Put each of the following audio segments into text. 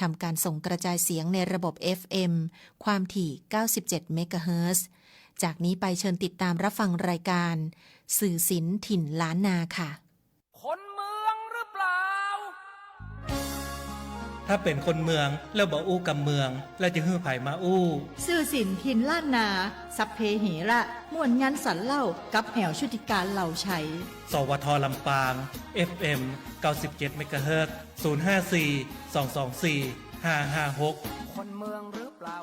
ทำการส่งกระจายเสียงในระบบ FM ความถี่ 97 เมกะเฮิรตซ์ จากนี้ไปเชิญติดตามรับฟังรายการสื่อศิลป์ถิ่นล้านนาค่ะคนเมืองหรือเปล่าถ้าเป็นคนเมืองแล้วบ่อู้กับเมืองแล้วจะฮื้อไผมาอู้สื่อสินทินล้านนาสัพเพเหระม่วนงานสันเล่ากับแอวชุติการเหล่าชัยสวทลำปาง FM 97 เมกะเฮิรตซ์ 054 224 556คนเมืองหรือเปล่า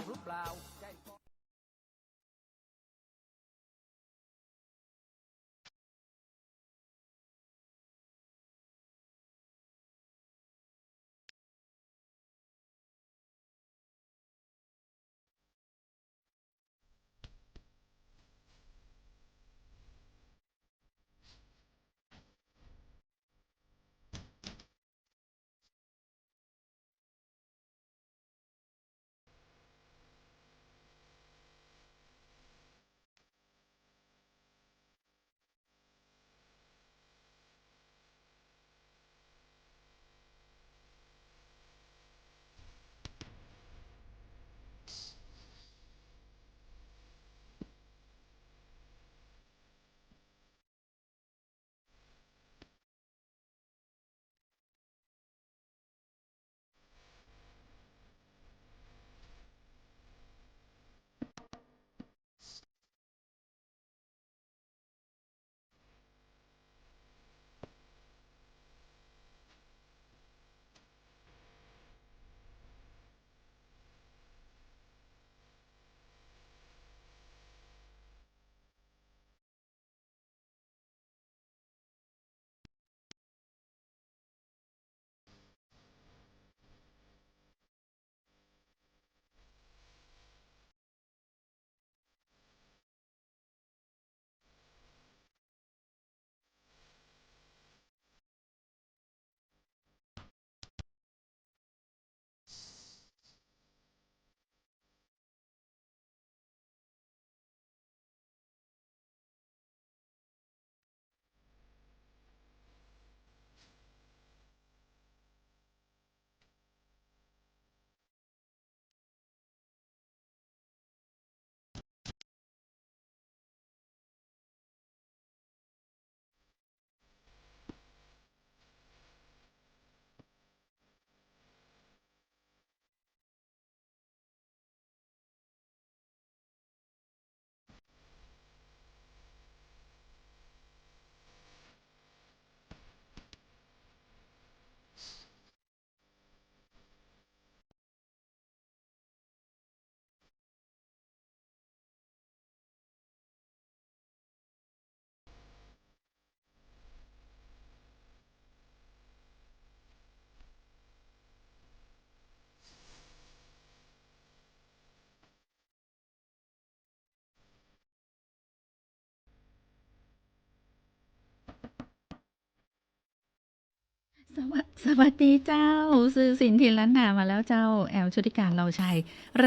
สวัสดีเจ้าสื่อสินทินล้านนามาแล้วเจ้าแอลชุติการเราชัย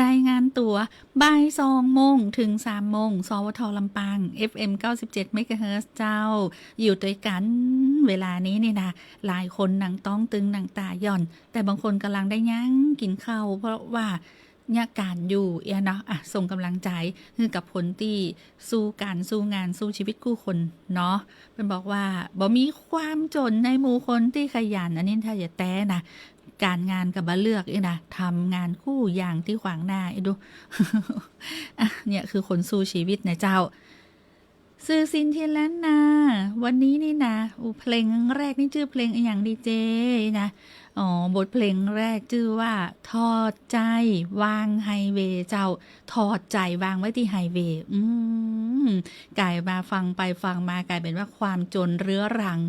รายงานตัวบ่าย2 โมงถึง 3 โมงสวทลำปาง FM 97 เมกะเฮิรตซ์เจ้าอยู่ด้วยกันเวลานี้นี่นะหลายคนหนังต้องตึงหนังตาหย่อนแต่บางคนกำลังได้ยั้งกินข้าวเพราะว่าเนี่ยการอยู่เนาะส่งกำลังใจให้กับผลที่สู้การสู้งานสู้ชีวิตคู่คนเนาะเป็นบอกว่าบ่มีความจนในหมู่คนที่ขยันอันนี้ถ้าอย่าแต้นะการงานกับบ่เลือกนะทำงานคู่อย่างที่ขวางหน้าดู เนี่ยคือคนสู้ชีวิตนะเจ้าสื่อสินทินล้านนาวันนี้นี่นะเพลงแรกนี่ชื่อเพลงอย่างดีเจนะบทเพลงแรกชื่อว่าถอดใจวางไฮเวย์เจ้าถอดใจวางไว้ที่ไฮเวย์กลายมาฟังไปฟังมากลายเป็นว่าความจนเรื้อรัง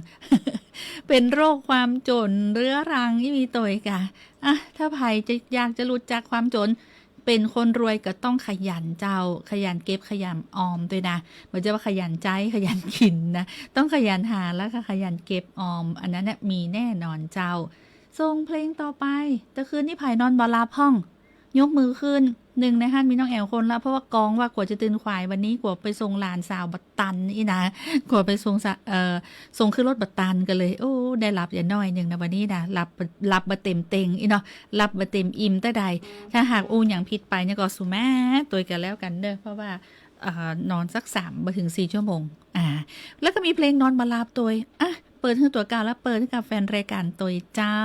เป็นโรคความจนเรื้อรังที่มีตัวอีกถ้าใครจะอยากจะรู้จักความจนเป็นคนรวยก็ต้องขยันเจ้าขยันเก็บขยันออมด้วยนะไม่ใช่ว่าขยันใจขยันกินนะต้องขยันหาแล้วก็ขยันเก็บออมอันนั้นเนี่ยมีแน่นอนเจ้าส่งเพลงต่อไปแต่คืนนี้ไผ่นอนบอลาพ่องยกมือขึ้น หนึ่งในห้านมีน้องแอลคนละเพราะว่ากองว่ากว่าจะตื่นขวายวันนี้กว่าไปส่งหลานสาวบัตตันอีนะกว่าไปส่งส่งขึ้นรถบัตตันกันเลยโอ้ได้รับอย่าน้อยหนึ่งนะวันนี้นะรับมาเต็มเต็งอีเนาะรับมาเต็มอิ่มแต่ใดถ้าหากอูอย่างผิดไปเนี่ยก็สุแม่ตัวกันแล้วกันเด้อเพราะว่านอนสัก3 ถึง 4 ชั่วโมงแล้วก็มีเพลงนอนมาลาบตัวเปิดให้ตัวกาวแล้วเปิดให้กับแฟนรายการตัวเจ้า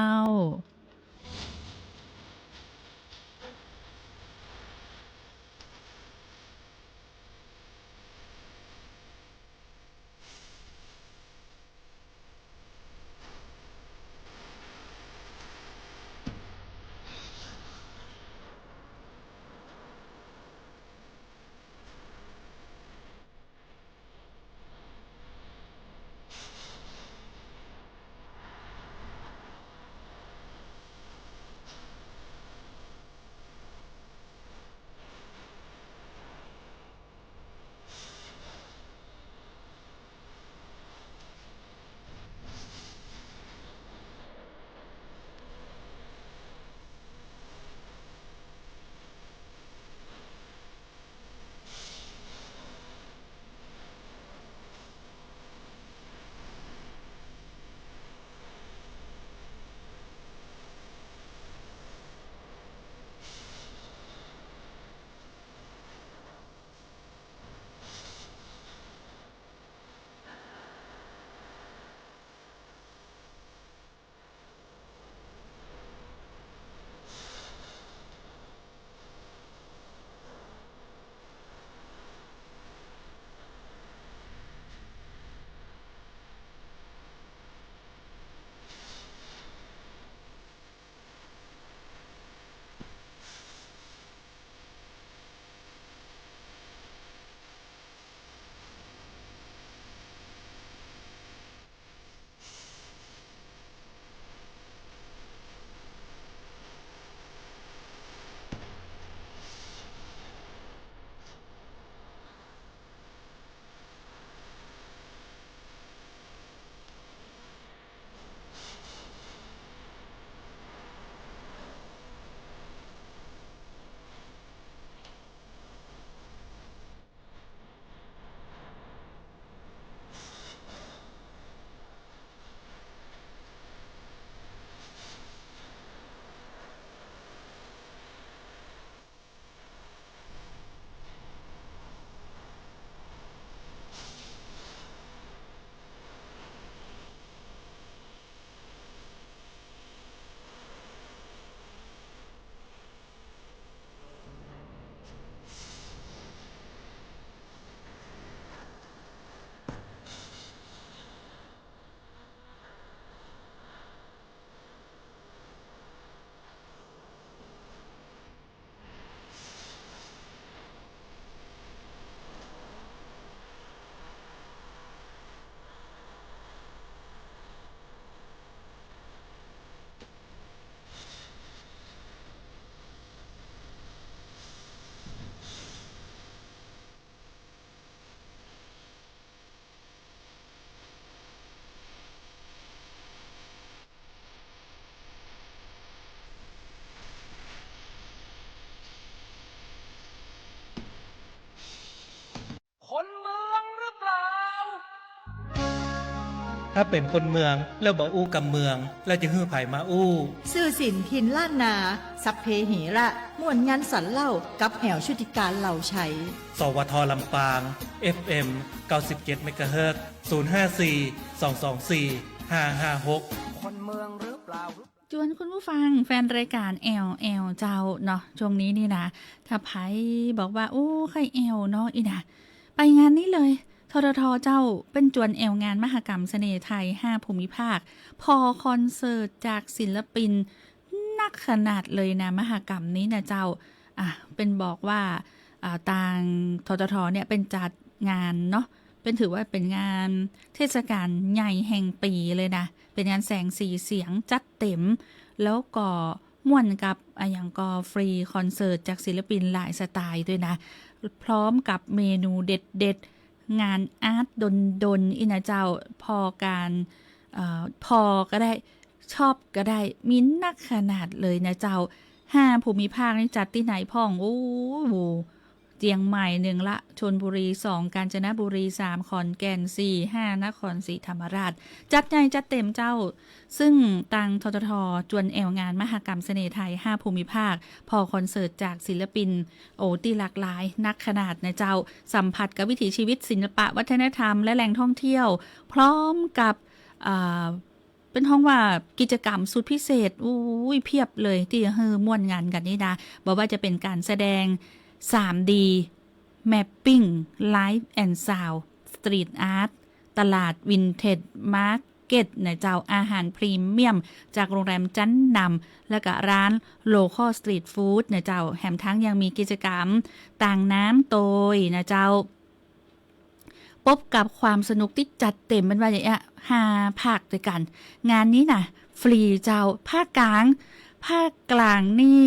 คนเมืองหรือเปล่า ถ้าเป็นคนเมืองแล้วบ่อู้กับเมืองแล้วจะฮื้อไผมาอู้ สื่อสินทินล้านนาสัพเพเหระม่วนงานสันเล่ากับแอวชุติการเหล่าชัย สวทลำปาง FM 97เมกะเฮิรตซ์054 224 556คนเมืองหรือเปล่า จวนคุณผู้ฟังแฟนรายการแอลเจ้าเนาะช่วงนี้นี่นะถ้าไผบอกว่าโอ้ใครแอลเนาะอีนะไปงานนี้เลยทททเจ้าเป็นจวนแอลงานมหกรรมเสน่ห์ไทย5ภูมิภาคพอคอนเสิร์ตจากศิลปินนักขนาดเลยนะมหกรรมนี้นะเจ้าเป็นบอกว่าทางทททเนี่ยเป็นจัดงานเนาะเป็นถือว่าเป็นงานเทศกาลใหญ่แห่งปีเลยนะเป็นงานแสงสีเสียงจัดเต็มแล้วก็ม่วนกับอย่างก็ฟรีคอนเสิร์ตจากศิลปินหลายสไตล์ด้วยนะพร้อมกับเมนูเด็ดๆงานอาร์ตดนอินะเจ้าพอการพอก็ได้ชอบก็ได้มิ้นนักขนาดเลยนะเจ้า 5ภูมิภาคนี่จัดที่ไหนพ่องโอ้โหเจียงใหม่1ละชลบุรี2กาญจนบุรี3ขอนแก่น4 5นครศรีธรรมราชจัดใหญ่จัดเต็มเจ้าซึ่งตังทททจวนแอวงานมหกรรมเสน่ห์ไทย5ภูมิภาคพอคอนเสิร์ตจากศิลปินที่หลากหลายนักขนาดนะเจ้าสัมผัสกับวิถีชีวิตศิลปะวัฒนธรรมและแหล่งท่องเที่ยวพร้อมกับเป็นห้องว่ากิจกรรมสุดพิเศษอุ้ยเพียบเลยที่ม่วนงานกันนี่นะบอกว่าจะเป็นการแสดง 3D Mapping Live and Sound Street Art ตลาดวินเทจมาร์เก็ตนะเจ้าอาหารพรีเมียมจากโรงแรมจันนำและก็ร้านโลคอลสตรีทฟู้ดนะเจ้าแถมทั้งยังมีกิจกรรมต่างน้ำโตยนะเจ้าพบกับความสนุกที่จัดเต็มเป็นว่าอย่างเงี้ย5ภาคด้วยกันงานนี้นะฟรีเจ้าภาคกลางนี่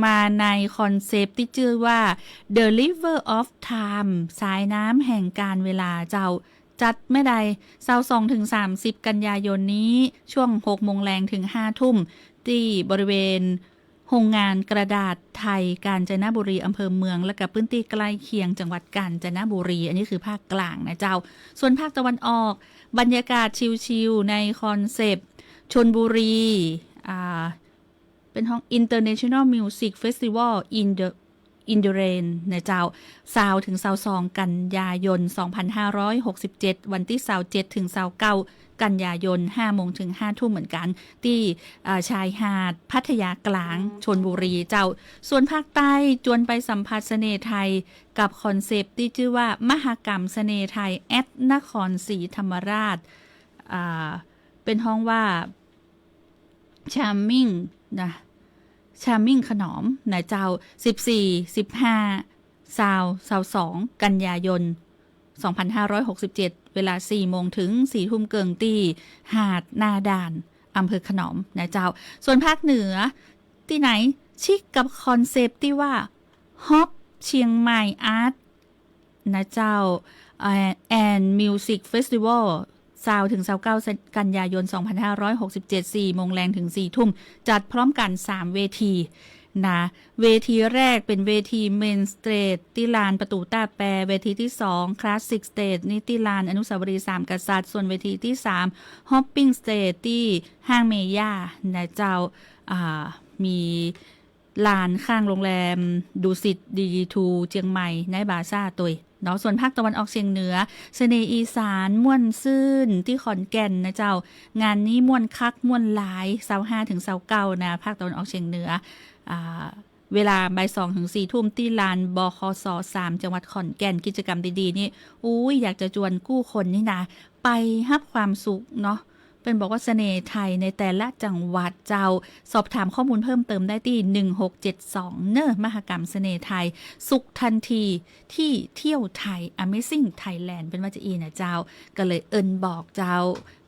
มาในคอนเซปต์ที่ชื่อว่า The River of Time สายน้ำแห่งการเวลาเจ้าจัดไม่ใด22ถึง30กันยายนนี้ช่วง 6 โมงแรงถึง 5 ทุ่มที่บริเวณโรงงานกระดาษไทยกาญจนบุรีอำเภอเมืองและกับพื้นที่ใกล้เคียงจังหวัดกาญจนบุรีอันนี้คือภาคกลางนะเจ้าส่วนภาคตะวันออกบรรยากาศชิลๆในคอนเซปต์ชลบุรีเป็นห้อง International Music Festival in the Rain นะเจ้า20ถึง22กันยายน2567วันที่27ถึง29กันยายน5โมงถึง5ทุ่มเหมือนกันที่ชายหาดพัทยากลางชลบุรีเจ้าส่วนภาคใต้จวนไปสัมผัสเสน่ห์ไทยกับคอนเซปต์ที่ชื่อว่ามหกรรมเสน่ห์ไทยแอดนครศรีธรรมราชเป็นห้องว่า Charming นะชามิ่งขนอมนายเจ้า14 15 22กันยายน2567เวลา4โมงถึง4ทุ่มเกิงตีหาดนาด่านอำเภอขนอมนายเจ้าส่วนภาคเหนือที่ไหนชิคกับคอนเซปต์ที่ว่าฮอปเชียงใหม่อาร์ตนะเจ้าand Music Festival 20ถึง29กันยายน2567 4โมงแรงถึง4ทุ่มจัดพร้อมกัน3เวทีนะเวทีแรกเป็นเวที Main Stage ที่ลานประตูต้าแปเวทีที่2 Classic Stage นี่ที่ลานอนุสาวรีย์3กษัตริย์ส่วนเวทีที่3 Hopping Stage ที่ห้างเมย่านะเจ้ามีลานข้างโรงแรมดุสิตD2 เชียงใหม่ในบาซ่าตุยเนาะส่วนภาคตะวันออกเฉียงเหนือเสน่ห์อีสานม่วนซื่นที่ขอนแก่นนะเจ้างานนี้ม่วนคักม่วนหลาย25ถึง29นะภาคตะวันออกเฉียงเหนือเวลาบ่าย2ถึง4ทุ่มที่ลานบคส3จังหวัดขอนแก่นกิจกรรมดีๆนี่อยากจะชวนกู้คนนี่นะไปรับความสุขเนาะเป็นบอกว่าเสน่ห์ไทยในแต่ละจังหวัดเจ้าสอบถามข้อมูลเพิ่มเติมได้ที่1672มหกรรมเสน่ห์ไทยสุขทันทีที่เที่ยวไทย Amazing Thailand เป็นว่าจะอีนะเจ้าก็เลยบอกเจ้า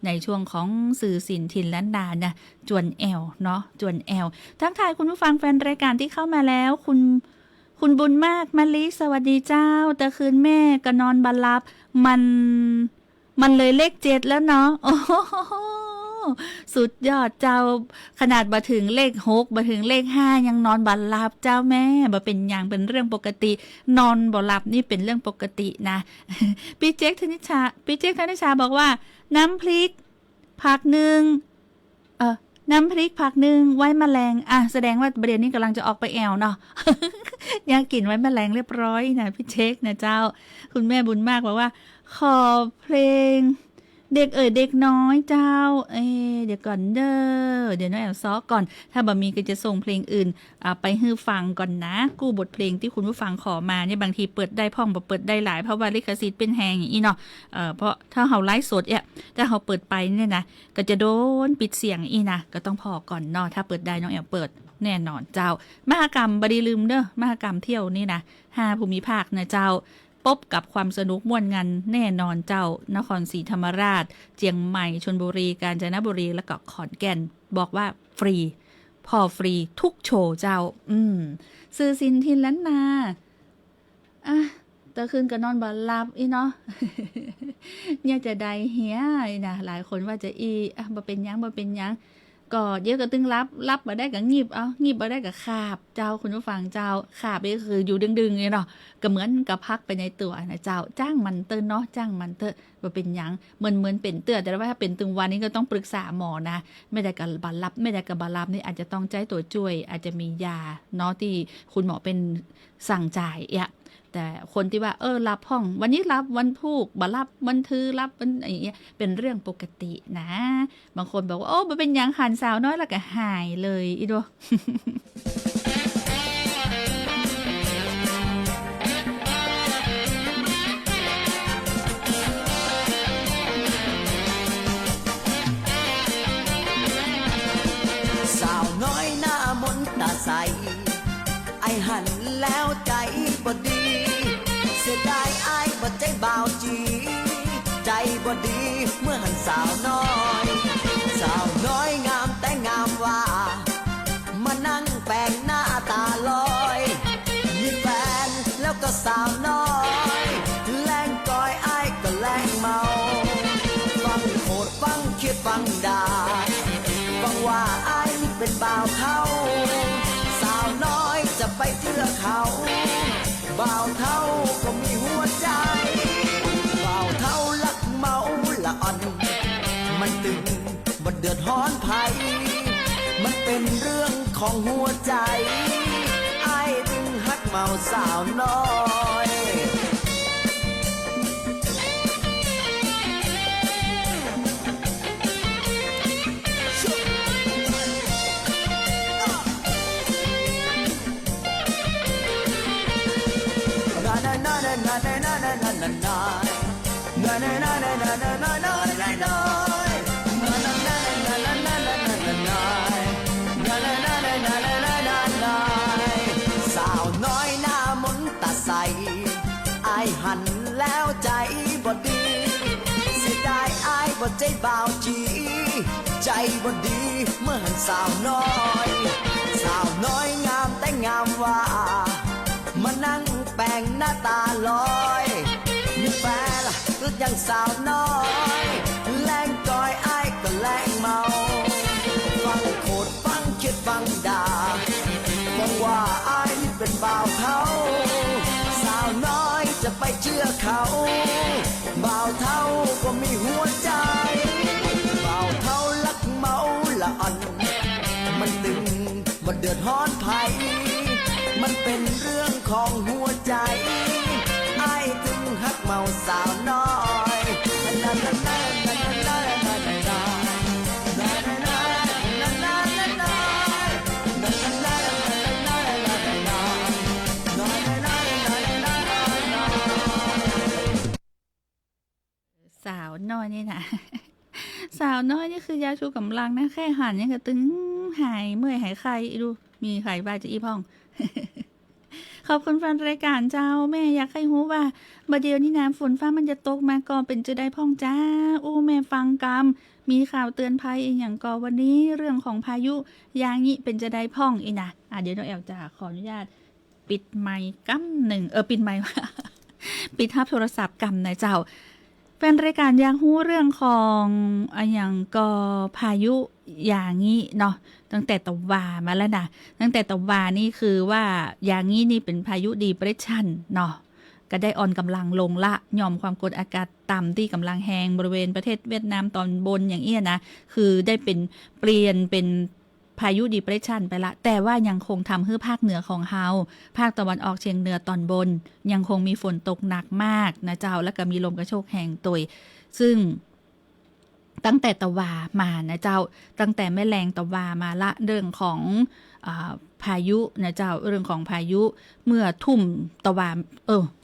ในช่วงของสื่อสินถิ่นล้านนานะจวนแอลเนาะจวนแอลทักทายคุณผู้ฟังแฟนรายการที่เข้ามาแล้วคุณบุญมากมะลิสวัสดีเจ้าแต่คืนแม่ก็นอนบัลลับมันเลยเลข7แล้วเนาะโอ้สุดยอดเจ้าขนาดมาถึงเลข6มาถึงเลข5ยังนอนบ่หลับเจ้าแม่บ่เป็นอย่างเป็นเรื่องปกตินอนบ่หลับนี่เป็นเรื่องปกตินะพี่เจ๊กธนิชาบอกว่าน้ำพริกผักนึงน้ำพริกผักนึงไว้แมลงแสดงว่าประเด็นนี้กำลังจะออกไปแอวเนาะ อยากกินไว้แมลงเรียบร้อยนะพี่เช็คนะเจ้าคุณแม่บุญมากบอกว่าขอเพลงเด็กเด็กน้อยเจ้าเดี๋ยวก่อนเดี๋ยวน้อยแอลซอก่อนถ้าบ่มีก็จะส่งเพลงอื่นไปให้ฟังก่อนนะกู้บทเพลงที่คุณผู้ฟังขอมาเนี่ยบางทีเปิดได้พ่องบ่เปิดได้หลายเพราะว่าลิขสิทธิ์เป็นแฮงอย่างนี้เนาะเพราะถ้าเฮาไลฟ์สดถ้าเฮาเปิดไปเนี่ยนะก็จะโดนปิดเสียงอีนะก็ต้องพอก่อนเนาะถ้าเปิดได้น้องแอลเปิดแน่นอนเจ้ามหกรรมบ่ได้ลืมเด้อมหกรรมเที่ยวนี่นะ5ภูมิภาคนะเจ้าพบกับความสนุกม่วนงานแน่นอนเจ้านครศรีธรรมราชเชียงใหม่ชลบุรีกาญจนบุรีและก็ขอนแก่นบอกว่าฟรีพอฟรีทุกโชว์เจ้าซื้อสินทินล้านนาตะคืนก็นอนบ่หลับอีเนาะ เนี่ยจะได้เหียนะหลายคนว่าจะบ่เป็นหยัง ก็เดี๋ยวก็ตึงรับมาได้กับงีบงีบมาได้กับขาบเจ้าคุณผู้ฟังเจ้าขาบนี่คืออยู่ดึงๆเลยเนาะก็เหมือนกับพักไปในตัวนะเจ้าจ้างมันเตอเนาะจ้างมันเตอว่าเป็นหยังเหมือนเป็นเตือแต่ว่าถ้าเป็นตึงวันนี้ก็ต้องปรึกษาหมอนะไม่ได้กับบารับไม่ได้กับบารับนี่อาจจะต้องใจตัวช่วยอาจจะมียาเนาะที่คุณหมอเป็นสั่งจ่ายแต่คนที่ว่ารับห้องวันนี้รับวันพุกบ่รับวันทือรับวันอะไรอย่างเงี้ยเป็นเรื่องปกตินะบางคนบอกว่ามันเป็นอย่างหันสาวน้อยแล้วก็หายเลยอีโด สาวน้อยหน้ามนตาใสไอหันแล้วใจบ่ดีเสียดายไอบ่ใจบ่าวจีใจบ่ดีเมื่อหันสาวน้อยสาวน้อยงามแต่งามว่ามานั่งแปลงหน้าตาลอยมีแฟนแล้วก็สาวน้อยแรงก้อยไอก็แรงเมาฟังโหดฟังคิดฟังด่าฟังว่าไอเป็นบ่าวเขาสาวน้อยจะไปเชื่อเขาบ่าวเท่าก็มีหัวใจบ่าวเท่าลักเมาละอ่อนมันตึงมันเดือดร้อนภัยมันเป็นเรื่องของหัวใจไอ้ตึงฮักเมาสาวน้อยสาวน้อยหน้ามนตาใสไอหันแล้วใจบ่ดีเสียดายไอบ่ใจบ่าวจีใจบ่ดีเมื่อหันสาวน้อยสาวน้อยงามแต่งามว่ามานั่งแปลงหน้าตาลอยมีแฟนล่ะก็ยังสาวน้อยแรงก้อยไอ้ก็แรงเมาฟังโคตรฟังคิดฟังด่าฟังว่าไอ้เป็นบ่าวเขาสาวน้อยจะไปเชื่อเขาบ่าวเท่าก็มีหัวใจบ่าวเท่าลักเมาละอ่อนมันตึงมันเดือดร้อนภัยมันเป็นเรื่องของหัวใจไอ้ถึงฮักเมาสาวน้อยสาวน้อยนี่นะ สาวน้อยนี่คือยาชูกำลังนะแค่หันยังก็ตึงหายเมื่อยหายไข้ดูมีไข้บ้าจะอีพ่อง ขอบคุณแฟนรายการเจ้าแม่อยากให้รู้ว่าบัดเดียวนี้น้ำฝนฟ้ามันจะตกมาก่อนเป็นจะได้พ่องจ้าโอ้แม่ฟังกำมีข่าวเตือนภัยอีกอย่างก่อวันนี้เรื่องของพายุยางนี้เป็นจะได้พ่องอีนะเดี๋ยวน้องแอลจะขออนุญาตปิดไมค์กำหนึ่งปิดไมค์ ปิดทับโทรศัพท์กำนะเจ้าแฟนรายการอยากรู้เรื่องของอย่างก่อพายุอย่างนี้เนาะตั้งแต่ตะวามาแล้วนะตั้งแต่ตะวานี่คือว่าอย่างนี้นี่เป็นพายุดีเปรสชันเนาะก็ได้อ่อนกำลังลงละหย่อมความกดอากาศต่ำที่กำลังแหงบริเวณประเทศเวียดนามตอนบนอย่างเอี้ยนะคือได้เป็นเปลี่ยนเป็นพายุดีเปรสชันไปละแต่ว่ายังคงทำให้ภาคเหนือของเฮาภาคตะวันออกเฉียงเหนือตอนบนยังคงมีฝนตกหนักมากนะเจ้าแล้วก็มีลมกระโชกแรงตุยซึ่งตั้งแต่ตะวามานะเจ้าตั้งแต่แม่แรงตะวามาละเรื่องของพายุนะเจ้าเรื่องของพายุเมื่อทุ่มตะวา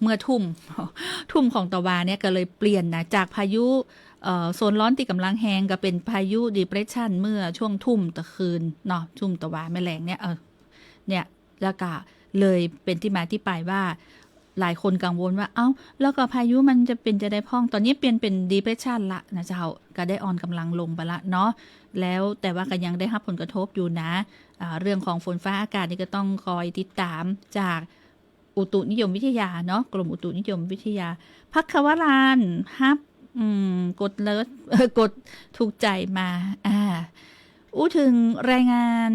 เมื่อทุ่มของตะวาเนี่ยก็เลยเปลี่ยนนะจากพายุโซนร้อนที่กำลังแห้งก็เป็นพายุดีเปรสชันเมื่อช่วงทุ่มตะคืนเนาะทุ่มตะวาแม่แรงเนี่ยเนี่ยแล้วก็เลยเป็นที่มาที่ไปว่าหลายคนกังวลว่าแล้วก็พายุมันจะได้พ่องตอนนี้เปลี่ยนเป็นดีเปรสชันละนะเจ้าก็ได้อ่อนกำลังลงไปละเนาะแล้วแต่ว่าก็ยังได้รับผลกระทบอยู่นะเรื่องของฝนฟ้าอากาศนี่ก็ต้องคอยติดตามจากอุตุนิยมวิทยาเนาะกรมอุตุนิยมวิทยาภัควรานฮับกดเลิศกดถูกใจมา ถึงรายงาน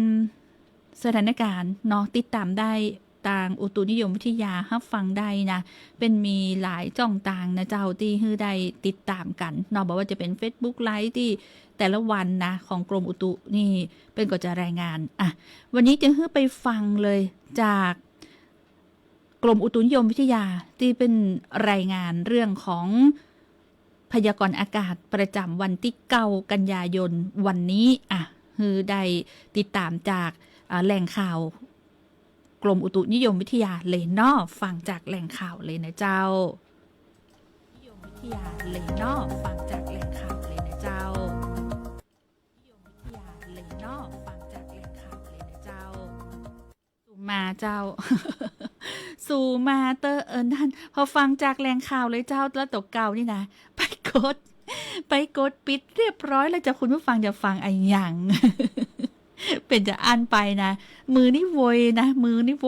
สถานการณ์เนาะติดตามได้ทางอุตุนิยมวิทยารับฟังได้นะเป็นมีหลายจ่องต่างนะเจ้าที่ฮือได้ติดตามกันเนาะบอกว่าจะเป็น Facebook ไลฟ์ที่แต่ละวันนะของกรมอุตุนี่เป็นก็จะรายงานอ่ะวันนี้จะฮือไปฟังเลยจากกรมอุตุนิยมวิทยาที่เป็นรายงานเรื่องของพยากรณ์อากาศประจำวันที่9 กันยายนวันนี้อ่ะคือได้ติดตามจากแหล่งข่าวกรมอุตุนิยมวิทยาเลยเนาะฟังจากแหล่งข่าวเลยนะเจ้านิยมวิทยาเลยเนาะฟังจากแหล่งข่าวเลยนะเจ้านิยมวิทยาเลยเนาะฟังจากแหล่งข่าวเลยนะเจ้าสู่มาเจ้า สู่มาเตอร์นั่นพอฟังจากแหล่งข่าวเลยเจ้าแล้วตกเก่านี่นะไปกดปิดเรียบร้อยแล้วจะคุณผู้ฟังจะฟังไอ้หยัง เป็นจะอ่านไปนะมือนี่โวยนะมือนี่โว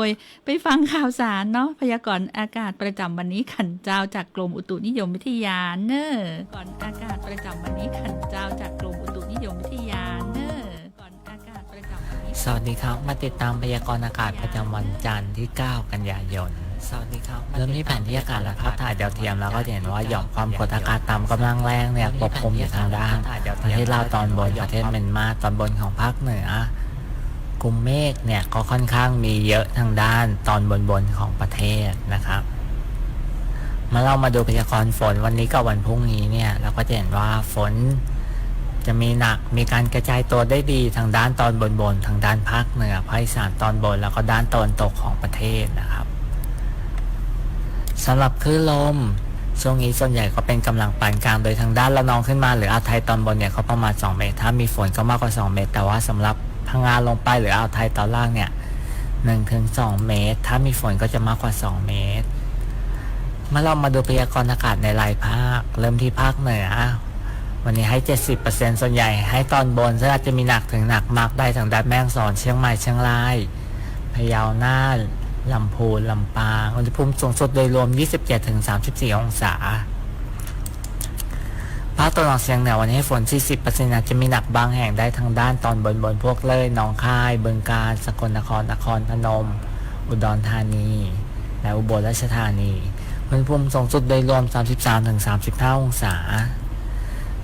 ยไปฟังข่าวสารเนาะพยากรณ์อากาศประจำวันนี้ขันเจ้าจากกรมอุตุนิยมวิทยาเนอะก่อนอากาศประจำวันนี้ขันเจ้าจากกรมอุตุนิยมวิทยาเนอะก่อนอากาศประจำวันนี้ สวัสดีครับมาติดตามพยากรณ์อากาศประจำวันจันทร์ที่ 9 กันยายนสวัสดีครับเริ่มที่แผนที่อากาศและภาพถ่ายดาวเทียมแล้วก็เห็นว่าหย่อมความกดอากาศต่ำกำลังแรงเนี่ยปกคลุมอยู่ทางด้านประเทศลาวตอนบนประเทศเมียนมาตอนบนของภาคเหนือกลุ่มเมฆเนี่ยก็ค่อนข้างมีเยอะทางด้านตอนบนของประเทศนะครับเมื่อเรามาดูพยากรณ์ฝนวันนี้กับวันพรุ่งนี้เนี่ยเราก็จะเห็นว่าฝนจะมีหนักมีการกระจายตัวได้ดีทางด้านตอนบนทางด้านภาคเหนือภาคอีสานตอนบนแล้วก็ด้านตะวันตกของประเทศนะครับสำหรับคลื่นลมช่วงนี้ส่วนใหญ่ก็เป็นกำลังปานกลางโดยทางด้านระนองขึ้นมาหรืออ่าวไทยตอนบนเนี่ยก็ประมาณ2 เมตรถ้ามีฝนก็มากกว่า2 เมตรแต่ว่าสำหรับพังงาลงไปหรืออ่าวไทยตอนล่างเนี่ย 1-2 เมตรถ้ามีฝนก็จะมากกว่า2 เมตรเมื่อเรามาดูพยากรณ์อากาศในรายภาคเริ่มที่ภาคเหนือวันนี้ให้ 70% ส่วนใหญ่ให้ตอนบนซึ่งอาจจะมีหนักถึงหนักมากได้ทางด้านแม่ฮ่องสอนเชียงใหม่เชียงรายพะเยาน่านลำพูนลำปางอุณหภูมิสูงสุดโดยรวม 27-34 องศาภาคตะวันออกเฉียงเหนือวันนี้ให้ฝน 40% อาจจะมีหนักบางแห่งได้ทางด้านตอนบนพวกเลยหนองคายบึงกาฬสกลนครนครพนมอุดรธานีและอุบลราชธานีอุณหภูมิสูงสุดโดยรวม 33-35 องศา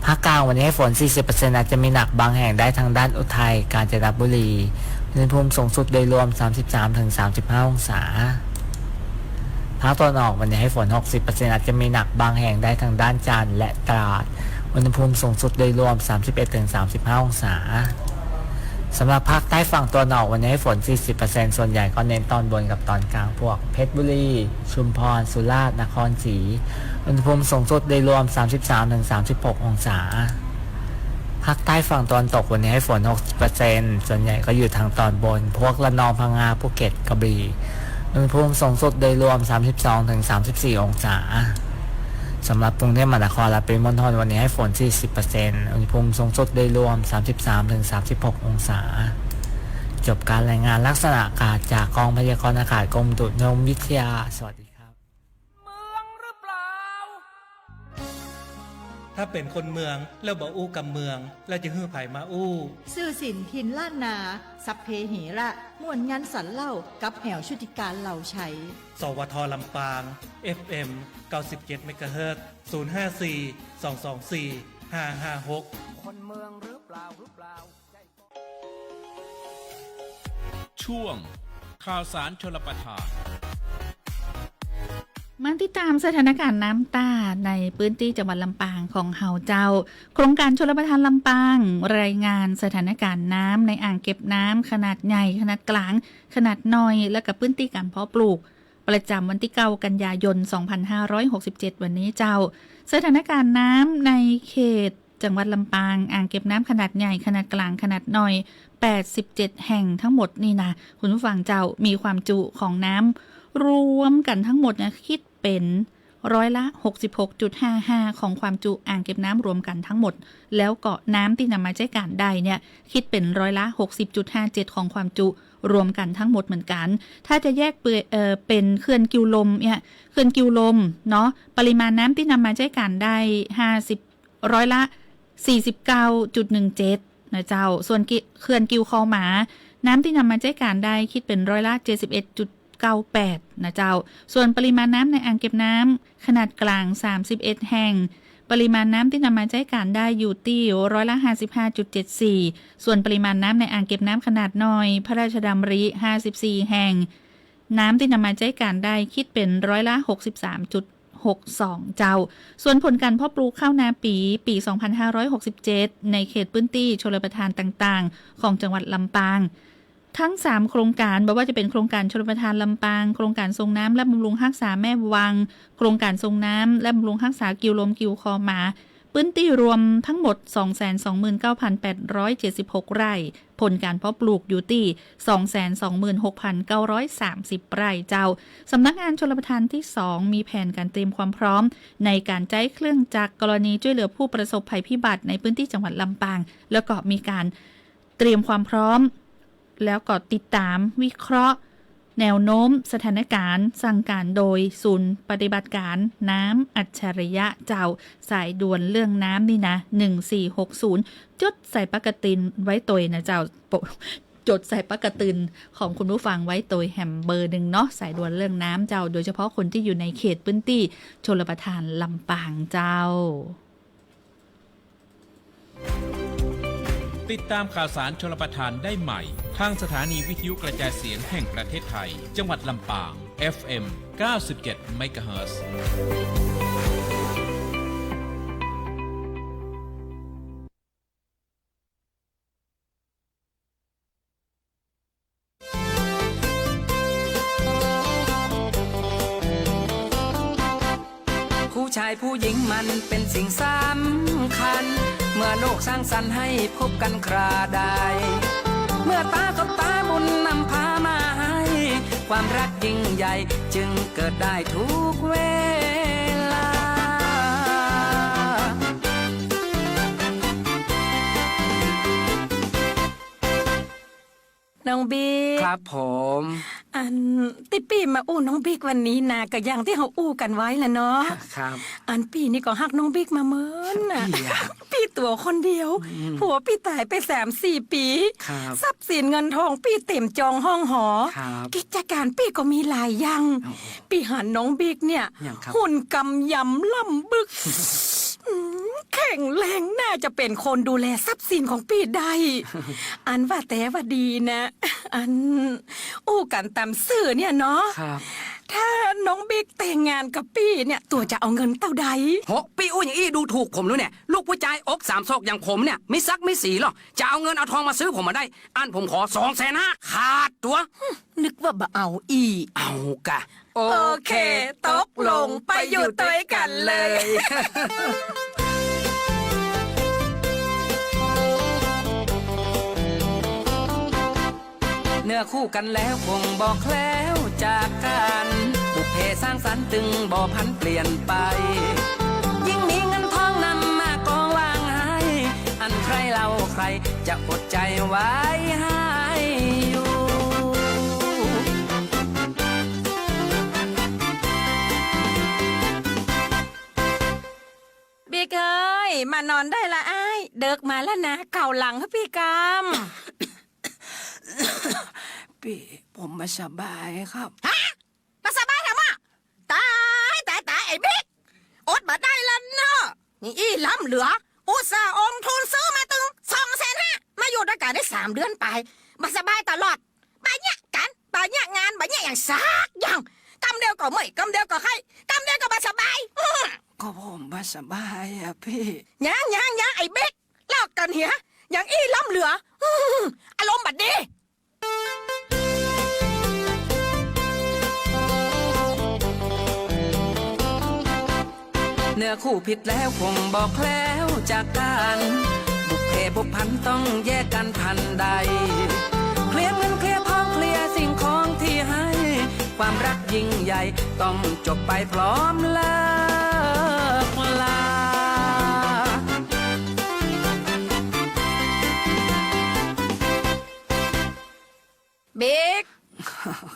ภาคกลางวันนี้ให้ฝน 40% อาจจะมีหนักบางแห่งได้ทางด้านอุทัยกาญจนบุรีอุณหภูมิสูงสุดโดยรวม 33-35 องศาภาคตะวันออกวันนี้ให้ฝน 60% อาจจะมีหนักบางแห่งได้ทางด้านจันทร์และตราดอุณหภูมิสูงสุดโดยรวม 31-35 องศาสำหรับภาคใต้ฝั่งตะวันออกวันนี้ให้ฝน 40% ส่วนใหญ่ก็เน้นตอนบนกับตอนกลางพวกเพชรบุรีชุมพรสุราษฎร์นครศรีอุณหภูมิสูงสุดโดยรวม 33-36 องศาภาคใต้ฝั่งตะวันตกวันนี้ให้ฝน 60% ส่วนใหญ่ก็อยู่ทางตอนบนพวกระนองพังงาภูเก็ตกระบี่อุณหภูมิสูงสุดโดยรวม 32-34 องศาสำหรับกรุงเทพมหานครและปริมณฑลวันนี้ให้ฝน 40% อุณหภูมิสูงสุดโดยรวม 33-36 องศาจบการรายงานลักษณะอากาศจากกองพยากรณ์อากาศกรมอุตุนิยมวิทยาสวัสดีครับ เมืองหรือเปล่า ถ้าเป็นคนเมืองแล้วบ่อู้กับเมืองแล้วจะฮื้อไผมาอู้ สื่อสินทินล้านนาสัพเพเหระม่วนงานสันเล่ากับแหวชุติการเหล่าชัย สวทลำปาง FM 97 เมกะเฮิรตซ์ 054-224-556คนเมืองหรือเปล่าใจ ช่วงข่าวสารชลประทาน มาติดตามสถานการณ์น้ำตาในพื้นที่จังหวัดลำปางของเฮาเจ้าโครงการชลประทานลำปางรายงานสถานการณ์น้ำในอ่างเก็บน้ำขนาดใหญ่ขนาดกลางขนาดน้อยและกับพื้นที่การเพาะปลูกประจำวันที่9 กันยายน 2567 วันนี้เจ้าสถานการณ์น้ำในเขตจังหวัดลำปางอ่างเก็บน้ำขนาดใหญ่ขนาดกลางขนาดน้อย87 แห่งทั้งหมดนี่นะคุณผู้ฟังเจ้ามีความจุของน้ำรวมกันทั้งหมดนะคิดเป็นร้อยละ 66.55 ของความจุอ่างเก็บน้ำรวมกันทั้งหมดแล้วก็น้ำที่นำมาใช้การได้เนี่ยคิดเป็นร้อยละ 60.57 ของความจุรวมกันทั้งหมดเหมือนกันถ้าจะแยกเป็นเขื่อนกิวลมเนี่ยเขื่อนกิวลมเนาะปริมาณน้ำที่นำมาใช้การได้50ร้อยละ 49.17 นะเจ้าส่วนเขื่อนกิวคลองหมาน้ำที่นำมาใช้การได้คิดเป็นร้อยละ 71.98 นะเจ้าส่วนปริมาณน้ำในอ่างเก็บน้ำขนาดกลาง31แห่งปริมาณน้ำที่นำมาใช้การได้อยู่ที่ร้อยละ 55.74 ส่วนปริมาณน้ำในอ่างเก็บน้ำขนาดน้อยพระราชดำริ54แห่งน้ำที่นำมาใช้การได้คิดเป็นร้อยละ 63.62 เจ้าส่วนผลการเพาะปลูกข้าวนาปี 2567 ในเขตพื้นที่ชลประทานต่างๆของจังหวัดลำปางทั้ง3โครงการบอกว่าจะเป็นโครงการชลประทานลำปางโครงการทรงน้ำและบำรุงรักษาแม่วังโครงการทรงน้ำและบำรุงรักษากิวลมกิวคอหมาพื้นที่รวมทั้งหมด 229,876 ไร่ผลการเพาะปลูกอยู่ที่ 226,930 ไร่เจ้าสำนักงานชลประทานที่ 2 มีแผนการเตรียมความพร้อมในการใช้เครื่องจักรกรณีช่วยเหลือผู้ประสบภัยพิบัติในพื้นที่จังหวัดลำปางแล้วก็มีการเตรียมความพร้อมแล้วก็ติดตามวิเคราะห์แนวโน้มสถานการณ์สั่งการโดยศูนย์ปฏิบัติการน้ำอัจฉริยะเจ้าสายด่วนเรื่องน้ำนี่นะ1460จดใส่ปากกตินไว้ตัวนะเจ้าจดใส่ปากกตินของคุณผู้ฟังไว้ตัวแฮมเบอร์หนึ่งเนาะสายด่วนเรื่องน้ำเจ้าโดยเฉพาะคนที่อยู่ในเขตพื้นที่ชลประทานลำปางเจ้า ติดตามข่าวสารชลประทานได้ใหม่ทางสถานีวิทยุกระจายเสียงแห่งประเทศไทยจังหวัดลำปาง FM 97 MHzผู้ชายผู้หญิงมันเป็นสิ่งสำคัญเมื่อโลกสร้างสรรค์ให้พบกันคราใดเมื่อตากับตาบุญนำพามาให้ความรักยิ่งใหญ่จึงเกิดได้ทุกเวลาน้องบิ๊กครับผมติปี้มาอู้น้องบิ๊กวันนี้นะก็อย่างที่เขาอู้กันไว้แหละเนาะครับปีนี่ก็ฮักน้องบิ๊กมาเมินน่ะพี่ตัวคนเดียวผัวพี่ตายไป3-4 ปีทรัพย์สินเงินทองพี่เต็มจองห้องหอกิจการพี่ก็มีหลายอย่างพี่หันน้องบิ๊กเนี่ยหุ่นกำยำล่ำบึกแข็งแรงน่าจะเป็นคนดูแลทรัพย์สินของพี่ได้ว่าแต่ว่าดีนะอู้กันตามสื่อเนี่ยเนาะถ้าน้องบิ๊กแต่งงานกับพี่เนี่ยตัวจะเอาเงินเท่าใดโหพี่อู้อย่างอี้ดูถูกผมด้วยเนี่ยลูกผู้ชายอก3 ศอกอย่างผมเนี่ยไม่ซักไม่สีหรอกจะเอาเงินเอาทองมาซื้อผมมาได้ผมขอ250,000ขาดตัวนึกว่าบ่เอาเอากะโอเคตกลงไปอยู่ด้วยกันเลยเนื้อคู่กันแล้วคงบอกแคล้วจากกันบุพเพสร้างสรรค์ตึงบ่พันเปลี่ยนไปยิ่งมีเงินทองนำมากองวางให้ใครเล่าใครจะอดใจไว้ให้อยู่บิ๊กเอ้ยมานอนได้ละอ้ายเดิกมาแล้วนะเข่าหลังให้พี่กำพี่ผมมาสบายครับมาสบายทำไมตายไอ้บิ๊กอดมาได้แล้วเนาะนี่อีล้ำเหลืออุตส่าห์องทุนซื้อมาตึง250,000มาอยู่ด้วยกันได้3 เดือนไปมาสบายตลอดบะเนี่ยกันบะเนี่ยงานบะเนี่ยอย่างซักอย่างกำเดียวก็ไม่กำเดียวก็ให้กำเดียวก็มาสบายก็ผมมาสบายพี่ยังไอ้บิ๊กเลิกกันเหี้ยอย่างอีล้ำเหลืออารมณ์บัดดีเนื้อคู่ผิดแล้วคงบอกแล้วจากกันบุพเพบุพพันต้องแยกกันทันใดเคลียร์เงินเคลียร์ทองเคลียร์สิ่งของที่ให้ความรักยิ่งใหญ่ต้องจบไปพร้อมเลิกลาบิ๊ก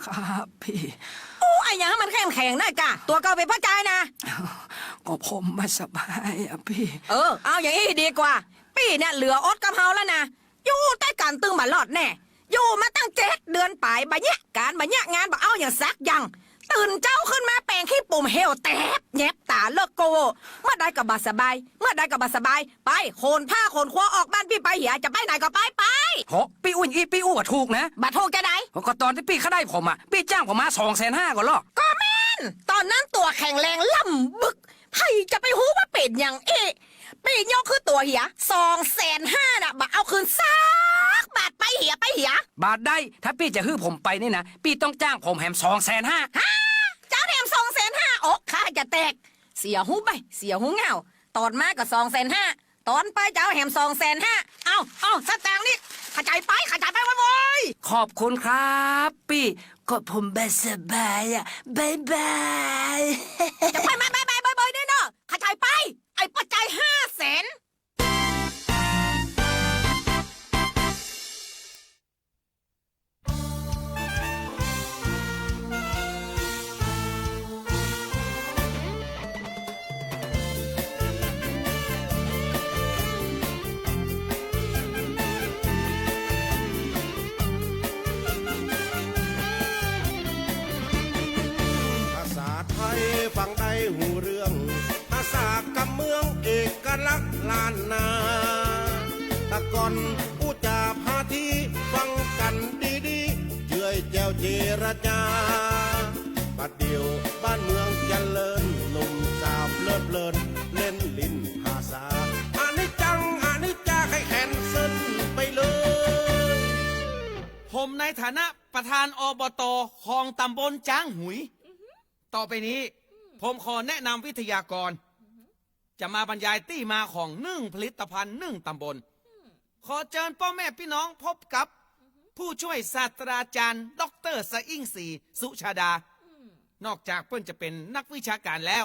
ครับพี่ไอ้ยังมันแข็งนะกะตัวเก่าไปพ่อใจนะก็ผมมาสบายพี่เอาอย่างนี้ดีกว่าพี่เนี่ยเหลืออดกับเฮาแล้วนะ อยู่แต่การตึงมาหลอดแน่อยู่มาตั้ง7 เดือนปลายบะเนี่ยการบะเนี่ยงานบะเอาอย่างซักยังตื่นเจ้าขึ้นมาแปลงขี้ปุ่มเฮวแตบแยบตาเลิกโกเมื่อใดกับบาสบายเมื่อใดกับบาสบายไปโคนผ้าโคนคว้าออกบ้านพี่ไปเหียจะไปไหนก็ไปโหพี่อุ้ยอีพี่อู้ว่าถูกนะ บัดโทรแกไหน ก็ตอนที่พี่เขาได้ผมอ่ะพี่จ้างผมมา250,000ก็หรอก ก็แม่นตอนนั้นตัวแข็งแรงล่ำบึกใครจะไปหูว่าเป็นอย่างปียกคือตัวเหีย250,000น่ะบะเอาคืนซักบาทไปเหียบาทได้ถ้าพี่จะฮื้อผมไปนี่นะพี่ต้องจ้างผมแหม250,000เจ้าแถม250,000อกข้าจะแตกเสียหูไปเสียหูเงาตอนมาก็250,000ตอนไปเจ้าแถม250,000เอาสตางค์นี่ขจายไปโว้ย ขอบคุณครับพี่ก็ผมสบายอ่ะบายบาย จะไปมาบายด้วยเนาะขจายไปไอ้ปัจจัย500,000ฟังได้หูเรื่องภาษากำเมืองเอกลักษณ์ล้านนาตะก่อนผู้จาพาทีฟังกันดีๆเจื่อยแจวเจรจาปัดเดียวบ้านเมืองเจริญหนุ่มสาวเพลิดเพลินเล่นลิ้นภาษาอานิจาให้แขนเส้นไปเลยผมในฐานะประธานอบต.ของตำบลจ้างหุยต่อไปนี้ผมขอแนะนำวิทยากรจะมาบรรยายที่มาของผลิตภัณฑ์ตำบลขอเชิญพ่อแม่พี่น้องพบกับผู้ช่วยศาสตราจารย์ดร.สะอิ่งศรีสุชาดานอกจากเพิ่นจะเป็นนักวิชาการแล้ว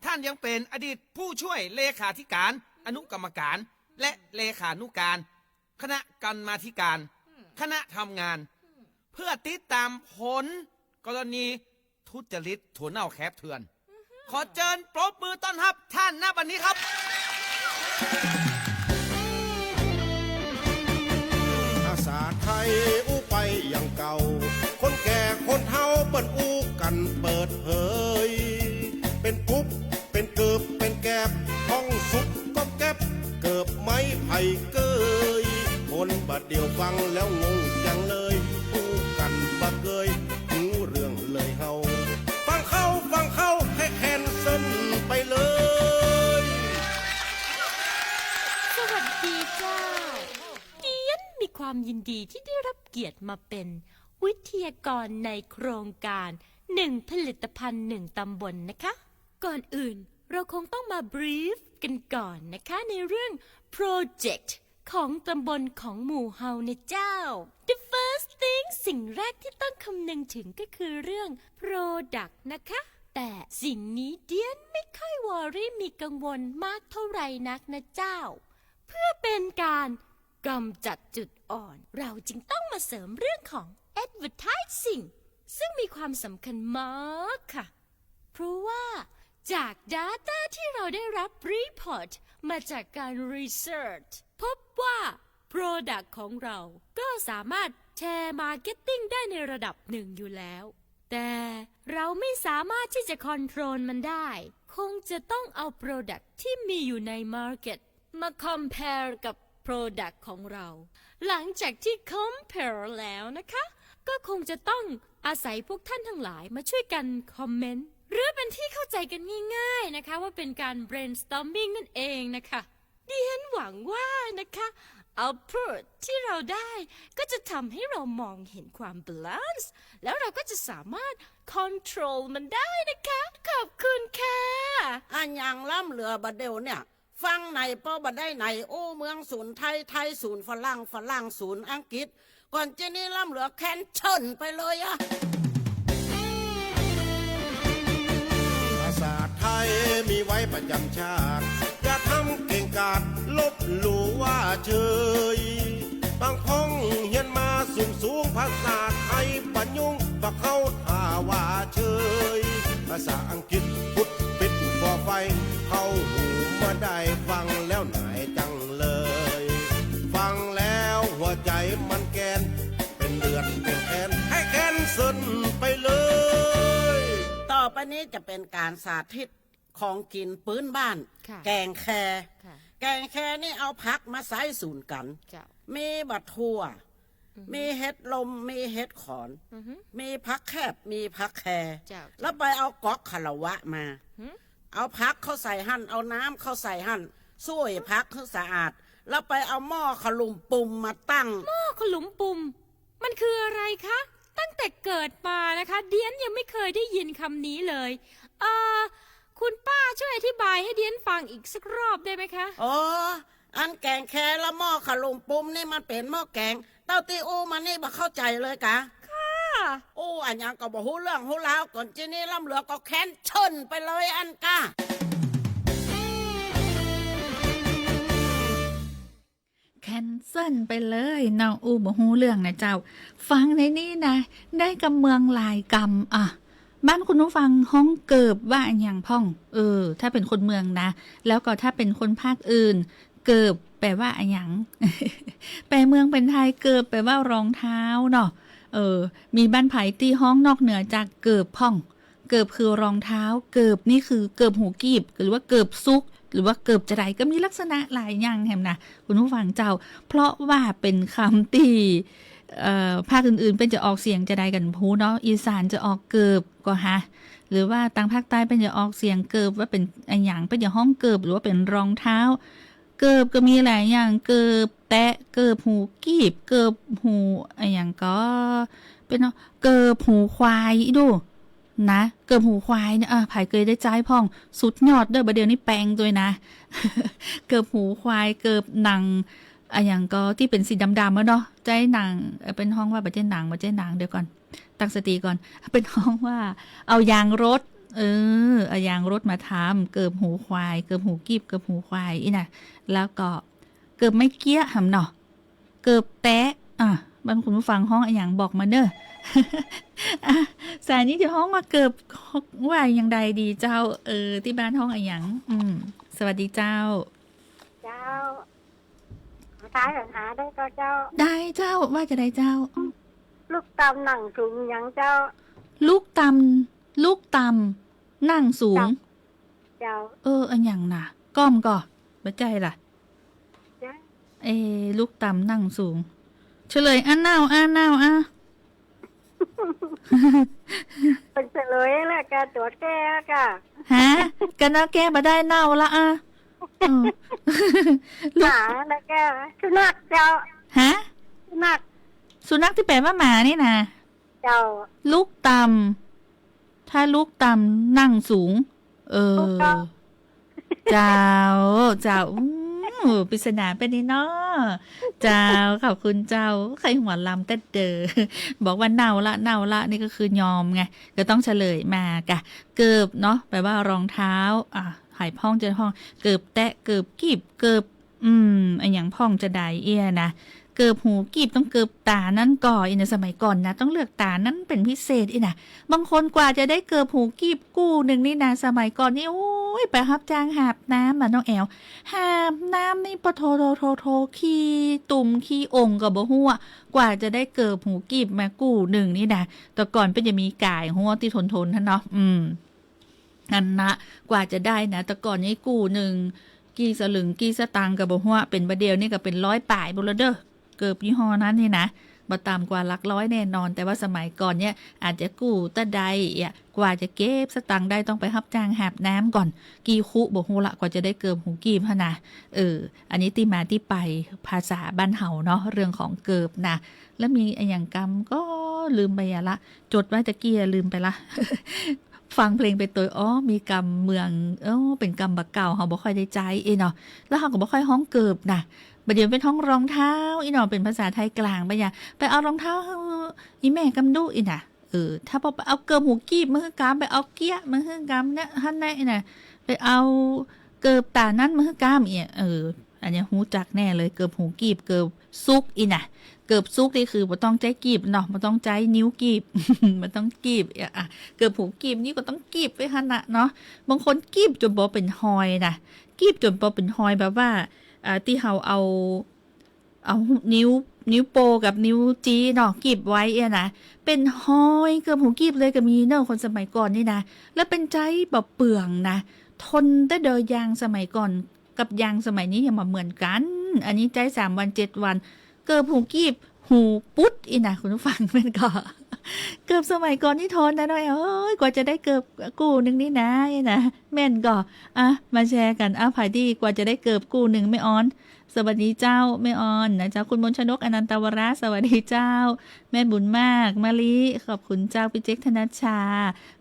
ท่านยังเป็นอดีตผู้ช่วยเลขาธิการอนุกรรมการและเลขานุการคณะกรรมาธิการคณะทำงานเพื่อติดตามผลกรณีทุจริตถั่วเน่าแคบเถื่อนขอเชิญปรบมือต้อนรับท่านณบัดนี้ครับภาษาไทยอู้ไปอย่างเก่าคนแก่คนเฒ่าเปิ้นอู้กันเปิดเผยเป็นปุ๊บเป็นเกิบเป็นแกบท้องสุกก็แก็บเกิบไม้ไผ่เกยคนบัดเดียวฟังแล้วงงจังเลยอู้กันบัดเกยหูเรื่องเลยเฮาฟังเข้าให้แคนเซิลไปเลยสวัสดีจ้าเดียนมีความยินดีที่ได้รับเกียรติมาเป็นวิทยากรในโครงการ1 ผลิตภัณฑ์1 ตำบลนะคะ ก่อนอื่นเราคงต้องมาบรีฟกันก่อนนะคะในเรื่อง Project ของตำบลของหมู่เฮาในเจ้า The first thing สิ่งแรกที่ต้องคำนึงถึงก็คือเรื่อง Product นะคะแต่สิ่งนี้เดียนไม่ค่อยวอรี่มีกังวลมากเท่าไหร่นักนะเจ้าเพื่อเป็นการกำจัดจุดอ่อนเราจึงต้องมาเสริมเรื่องของ Advertising ซึ่งมีความสำคัญมากค่ะเพราะว่าจาก Data ที่เราได้รับ Report มาจากการ Research พบว่า Product ของเราก็สามารถแชร์ Marketing ได้ในระดับหนึ่งอยู่แล้วแต่เราไม่สามารถที่จะคอนโทรลมันได้คงจะต้องเอา Product ที่มีอยู่ใน Market มา Compare กับ Product ของเราหลังจากที่ Compare แล้วนะคะก็คงจะต้องอาศัยพวกท่านทั้งหลายมาช่วยกันคอมเมนต์หรือเป็นที่เข้าใจกันง่ายๆนะคะว่าเป็นการ brainstorming นั่นเองนะคะดิฉันหวังว่านะคะoutput ที่เราได้ก็จะทำให้เรามองเห็นความ balance แล้วเราก็จะสามารถ control มันได้นะคะขอบคุณค่ะอันยังล่ำเหลือบัดเดียวเนี่ยฟังไหนป้อบัดได้ไหนโอ้เมืองศูนย์ไทยศูนย์ฝรั่งศูนย์อังกฤษก่อนจะนี่ล่ำเหลือแคนเชิญไปเลยอะภาษาไทยมีไว้ประจำชาติอย่าทำเก่งกาจลบหลู่ว่าเฉยบางพ้องเฮียนมาสูงภาษาไทยปะยุงปะเข้าท่าว่าเฉยภาษาอังกฤษพุทธปิดฟอไฟเข้าหูมาได้ฟังแล้วไหนจังเลยฟังแล้ว ซินไปเลย ต่อไปนี้จะเป็นการสาธิตของกินปื้นบ้าน แกงแคแกงแคนี่เอาผักมาใส่สูนกัน มีบัดทั่วมีเห็ดลมมีเห็ดขอนมีผักแคบมีผักแคแล้วไปเอากอกขะวะมาเอาผักเข้าใส่หั่นเอาน้ำเข้าใส่หั่นช่วยผักให้สะอาดแล้วไปเอาหม้อขลุมปุ่มมาตั้งหม้อขลุมปุ่มมันคืออะไรคะตั้งแต่เกิดมานะคะเดียนยังไม่เคยได้ยินคำนี้เลยคุณป้าช่วยอธิบายให้เดียนฟังอีกสักรอบได้ไหมคะอันแกงแคและหม้อขลุมปุ่มนี่มันเป็นหม้อแกงเต้าตีอูมันนี่บ่เข้าใจเลยกะค่ะอันยังก็บ่ฮู้เรื่องฮู้ราวก่อนจีนี่ล่ำเหลือก็แค้นชนไปเลยอันกะแคนเซิลไปเลยน้องอูบ่ฮู้เรื่องนะเจ้าฟังในนี่นะได้กำเมืองหลายกำบ้านคุณผู้ฟังห้องเกิบว่าอันอย่างพ่องถ้าเป็นคนเมืองนะแล้วก็ถ้าเป็นคนภาคอื่นเกิบแปลว่าอันอย่าง แปลเมืองเป็นไทยเกิบแปลว่ารองเท้าเนาะมีบ้านไผ่ตีห้องนอกเหนือจากเกิบพ่องเกิบคือรองเท้าเกิบนี่คือเกิบหูกีบหรือว่าเกิบซุกหรือว่าเกิบจะไดก็มีลักษณะหลายอย่างแหมนะคุณผู้ฟังเจ้าเพราะว่าเป็นคำที่ภาคอื่นๆเป็นจะออกเสียงจะไดกันพูเนาะอีสานจะออกเกิบก็ฮะหรือว่าทางภาคใต้เป็นจะออกเสียงเกิบว่าเป็นอันอย่างเป็นจะห้องเกิบหรือว่าเป็นรองเท้าเกิบก็มีหลายอย่างเกิบแตะเกิบหูกีบเกิบหูอันอย่างก็เป็นเกิบหูควายดูนะเกิบหูควายเนี่ยไผ่เคยได้ใจพ่องสุดยอดเด้อประเดี๋ยวนี้แปลงด้วยนะ เกิบหูควายเกิบหนังอย่างก็ที่เป็นสีดำๆเนาะใจหนังเป็นห้องว่าบัจเจหนังบัจเจหนังเดี๋ยวก่อนตั้งสติก่อนเป็นห้องว่าเอายางรถเอายางรถมาทำเกิบหูควายเกิบหูกีบเกิบหูควายอีน่ะแล้วก็เกิบไม่เกี้ยหำเนาะเกิบแตะบางคุณผู้ฟังห้องอย่างบอกมาเนอะ สายนี้จะห้องมาเกิบว่าอย่างใดดีเจ้าที่บ้านห้องอย่างสวัสดีเจ้าท้ายหาได้ก็เจ้าได้เจ้าว่าจะได้เจ้าลูกตำหนังสูงยังเจ้าลูกตำนั่งสูงเจ้าอันอย่างน่ะก้อมก่อบ่ใจล่ะลูกตำนั่งสูงเฉลยอันเน่าเป็นเฉลยแหละแกตัวแก้กะฮะกันนะแกมาได้เน่าละหมาแล้วแกสุนัขเจ้าฮะสุนัขที่แปลว่าหมานี่นะเจ้าลูกตำถ้าลูกตำนั่งสูงเจ้าปริศนาเป็นนี่เนาะเจ้าขอบคุณเจ้าใครหัวลำแต่เดอบอกว่าเน่าละนี่ก็คือยอมไงก็ต้องเฉลยมากะเกิบเนาะแปลว่ารองเท้าหายพ่องจะพ่องเกิบแตะเกิบกีบเกิบอันอย่างพ่องจะได้เอี้ยนะเกิบหูกีบต้องเกิบตานั่นก่อในสมัยก่อนนะต้องเลือกตานั่นเป็นพิเศษนะบางคนกว่าจะได้เกิบหูกีบกู้หนึ่งนี่นะสมัยก่อนนี่โอ้ยไปรับจ้างหาบน้ำน้องแอลหาบน้ำนี่ปะโทขี้ตุ่มขี้องค์กับบ่หัวกว่าจะได้เกิบหูกีบมากู้หนึ่งนี่นะแต่ก่อนเป็นจะมีก่ายหัวที่ทนท่านเนาะนั่นนะกว่าจะได้นะแต่ก่อนนี้กู้หนึ่งกี่สลึงกี่สตางค์กับบ่หัวเป็นประเดียวนี่ก็เป็น100 ป่ายบุรเด้อเกิบยี่ห้อนั้นนี่นะบ่ต่ำกว่าหลักร้อยแน่นอนแต่ว่าสมัยก่อนเนี่ยอาจจะกู้ตะใดกว่าจะเก็บสตังค์ได้ต้องไปรับจ้างหาบน้ำก่อนกี่คุบ่ฮู้ละกว่าจะได้เกิบหูกีบพะนะอันนี้ที่มาที่ไปภาษาบ้านเฮาเนาะเรื่องของเกิบนะแล้วมีอย่างกรรมก็ลืมไปละจดไว้ตะกี้ลืมไปละ ฟังเพลงไปตัวมีกรรมเมืองเป็นกรรมบักเก่าเฮาบ่ค่อยได้ใจเนาะแล้วเฮาก็บ่ค่อยฮ้องเกิบนะบัดเดี๋ยวเป็นท้องรองเท้าเนาะเป็นภาษาไทยกลางไปอย่าไปเอารองเท้าอีแม่กำดูน่ะถ้าพอไปเอาเกิบหูกีบมาคือกามไปเอาเกี้ยมาคือกามเนี่ยหั่นได้น่ะไปเอาเกิบตานั้นมาคือกามอันนี้ฮู้จักแน่เลยเกิบหูกีบเกิบซุกน่ะเกิบซุกนี่คือบ่ต้องใจกีบเนาะบ่ต้องใจนิ้วกีบ บ่ต้องกีบเกิบหูกีบนี่ก็ต้องกีบไว้หั่นน่ะเนาะบางคนกีบจนบ่เป็นหอยน่ะกีบจนบ่เป็นหอยแบบว่าที่เฮาเอานิ้ว นิ้วโป้กับนิ้วจี้เนาะกีบไว้นะเป็นห้อยเกือบหูกีบเลยก็มีเนาะคนสมัยก่อนนี่นะแล้วเป็นใจแบบเปลืองนะทนได้เดยยางสมัยก่อนกับยางสมัยนี้ยังมาเหมือนกันอันนี้ใจ3 วัน 7 วันเกือบหูกีบหูปุ๊ดอีนะคุณผู้ฟังเป็นก็เกือบสมัยก่อนนี่ทนนะน้อยเอ้ยกว่าจะได้เกือบกู้นึงนี่นะแม่นก็มาแชร์กันภายดีกว่าจะได้เกือบกู้นึงไม่ออนสวัสดีเจ้าแม่ออนนะเจ้าคุณมนชนกอนันตวราสวัสดีเจ้าแม่บุญมากมะลิขอบคุณเจ้าพี่เจ๊กธนชา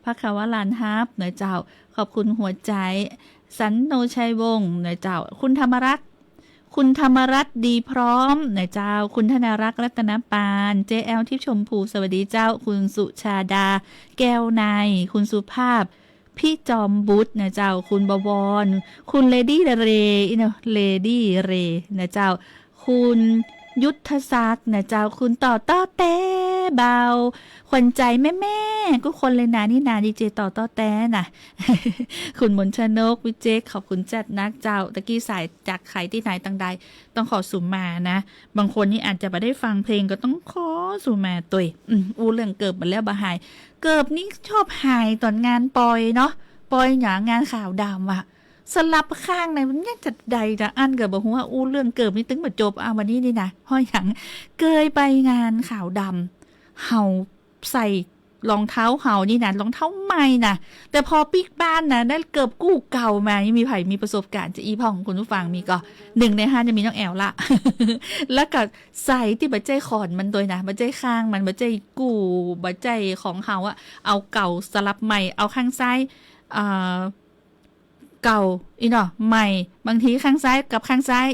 พระขาวลานฮับนะเจ้าขอบคุณหัวใจสันโนชัยวงศ์นะเจ้าคุณธรรมรัตน์ดีพร้อมนะเจ้าคุณธนารักษ์รัตนปานเจแอลทิพย์ชมพูสวัสดีเจ้าคุณสุชาดาแก้วนายคุณสุภาพพี่จอมบุตรนะเจ้าคุณบวรคุณเลดี้เรเลดี้เรนะเจ้าคุณยุทธศักดิ์นะเจ้าคุณต่อแต่เบาขวัญใจแม่ก็คนเลยนะนี่นาดีเจต่อแต่นะคุณมนชนกวิเจขอบคุณจัดนักเจ้าตะกี้สายจากใครที่ไหนต่างใดต้องขอสุ่มมานะบางคนนี่อาจจะไม่ได้ฟังเพลงก็ต้องขอสุ่มมาตัวเรื่องเกิบมาแล้วบะหายเกิบนี่ชอบหายตอนงานปอยเนาะปอยหยางานข่าวดำอะสลับข้างในมันยังจัดใดจะอันเกิดบอกว่าเรื่องเกิบนี่ตึงมาจบวันนี้นี่นะห้อยหยังเกยไปงานข่าวดำเห่าใส่รองเท้าเห่านี่นะรองเท้าใหม่นะแต่พอปิกบ้านนะได้เกิบกู้เก่ามายังมีไผ่มีประสบการณ์จะอีพ่อของคุณผู้ฟังมีก็1 ใน 5จะมีน้องแอลละ แล้วก็ใส่ที่บัจเจขอนมันโดยนะบัจเจข้างมันบัจเจกู้บัจเจของเห่าอะเอาเก่าสลับใหม่เอาข้างซ้ายเก่าอีเนาะใหม่บางทีข้างซ้ายกับข้างซ้าย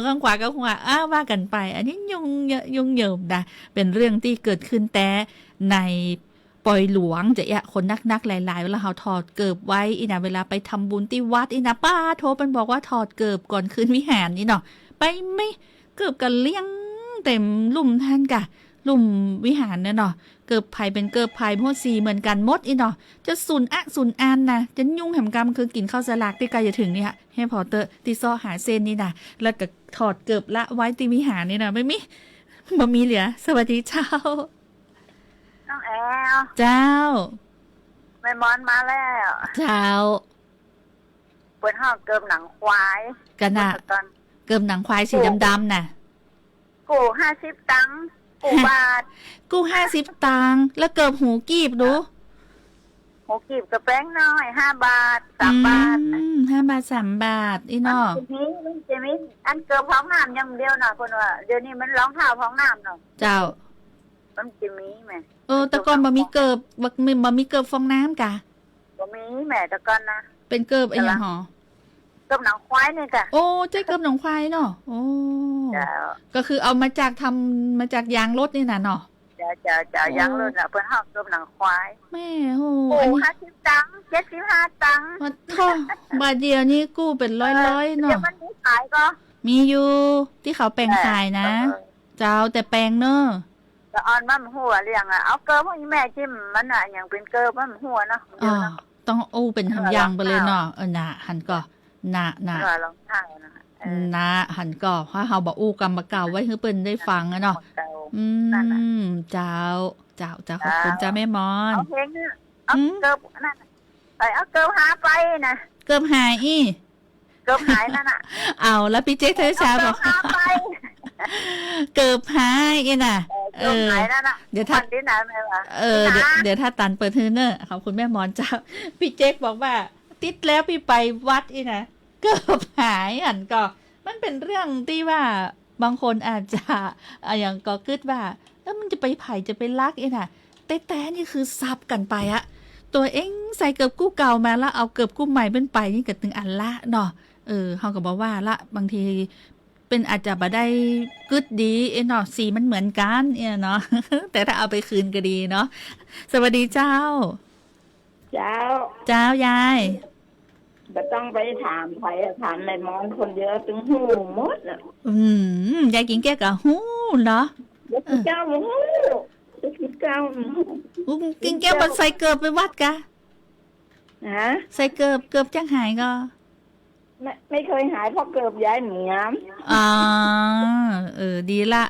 ข้างขวากับขวาว่ากันไปอันนี้ยุ่งเหยิงนะเป็นเรื่องที่เกิดขึ้นแต่ในปอยหลวงจะคนนักหลายๆเวลาเขาถอดเกิบไว้อีนะเวลาไปทำบุญที่วัดอีนะป้าโทรมันบอกว่าถอดเกิบก่อนขึ้นวิหารนี่เนาะไปไม่เกิบกันเลี้ยงเต็มลุ่มท่านกะลุ่มวิหารเนี่ยเนาะเกิบไผ่เป็นเกิบไผ่พวกสีเหมือนกันมดอีเนาะจะสุนอันนะจะยุ่งแหมกรรมคือกินข้าวสลากที่ไกลจะถึงนี่ฮะให้พอเตอร์ที่ซ้อหาเส้นนี่นะแล้วก็ถอดเกิบละไว้ที่วิหารนี่นะไม่มีเหลือสวัสดีเจ้าน้องแอลเจ้าแม่มอนมาแล้วเจ้าเปิดห้องเกิบหนังควายกันน่ะเกิบหนังควายสีดำๆน่ะกู50 ตังค์กูบาทกู50 ตังค์แล้วเกิบหูกีบดูหูกีบกับแป้งน้อย5 บาท3 บาท5 บาท3 บาทอีเนาะจะมีอันเกิบห้องน้ำอย่างเดียวเนาะคนว่าเดี๋ยวนี้มันรองเท้าห้องน้ำเนาะเจ้ามันจะมีแม่แต่ก่อนบ่มีเกิบฟองน้ำกะบ่มีแม่แต่ก่อนนะเป็นเกิบอะไรอย่างหรอเกิบหนังควายนี่กะโอ้ใจเกิบหนังควายเนาะโอ้ก็คือเอามาจากยางรถนี่น่ะเนาะจะยางรถน่ะเพิ่นห้องเกิบหนังควายแม่โหอันนี้50 ตังค์75 ตังค์บาทเดียวนี่กู้เป็นร้อยๆเนาะเดี๋ยวมันมีขายก็มีอยู่ที่เขาแปลงขายนะเจ้าแต่แปลงเนอะแต่ออนมันหัวเรียงอ่ะเอาเกิบพวกนี้แม่จิ้มมันอ่ะอย่างเป็นเกิบมันหัวเนาะต้องเป็นทำยางไปเลยเนาะน่ะหันก็น่ะรองเท้านะหันก็ถ้าเฮาบ่อู้กรรมเก่าไว้ให้เปิ้นได้ฟังอ่ะเนาะเจ้าขอบคุณจ้าแม่มอนเอาเพลงนี่เอาเกิบนั่นไปเอาเกิบหาไปนะเกิบหายเกิบหายนั่นน่ะเอาแล้วพี่เจ๊เธอชาบอกเกิบหายน่ะเดี๋ยวถ้าเดี๋ยวถ้าตันเปิดเทอร์เนอร์ขอบคุณแม่มอนเจ้าพี่เจ๊กบอกว่าติดแล้วพี่ไปวัดนะเกิบหายอันก็มันเป็นเรื่องที่ว่าบางคนอาจจะอย่างก็คิดว่าแล้วมันจะไปไผ่จะไปลักน่ะแต่นี่คือซับกันไปอะตัวเองใส่เกิบกู้เก่ามาแล้วเอาเกิบกู้ใหม่เป็นไปนี่ก็ถึงอันละเนาะเขาก็บอกว่าละบางทีเป็นอาจจะบ่ได้กึดดีเนาะสีมันเหมือนกันเนาะแต่ถ้าเอาไปคืนก็ดีเนาะสวัสดีเจ้ายายบ่ต้องไปถามไผถามแม่มอนคนเดียวถึงหูหมดน่ะยายกินแก้ก็หูเหรอเจ้าหูเจ้ากินแก้บ่ใส่เกิบไปวัดกะใส่เกิบจังหายก็ไม่เคยหายเพราะเกิบยายเหนียมดีละ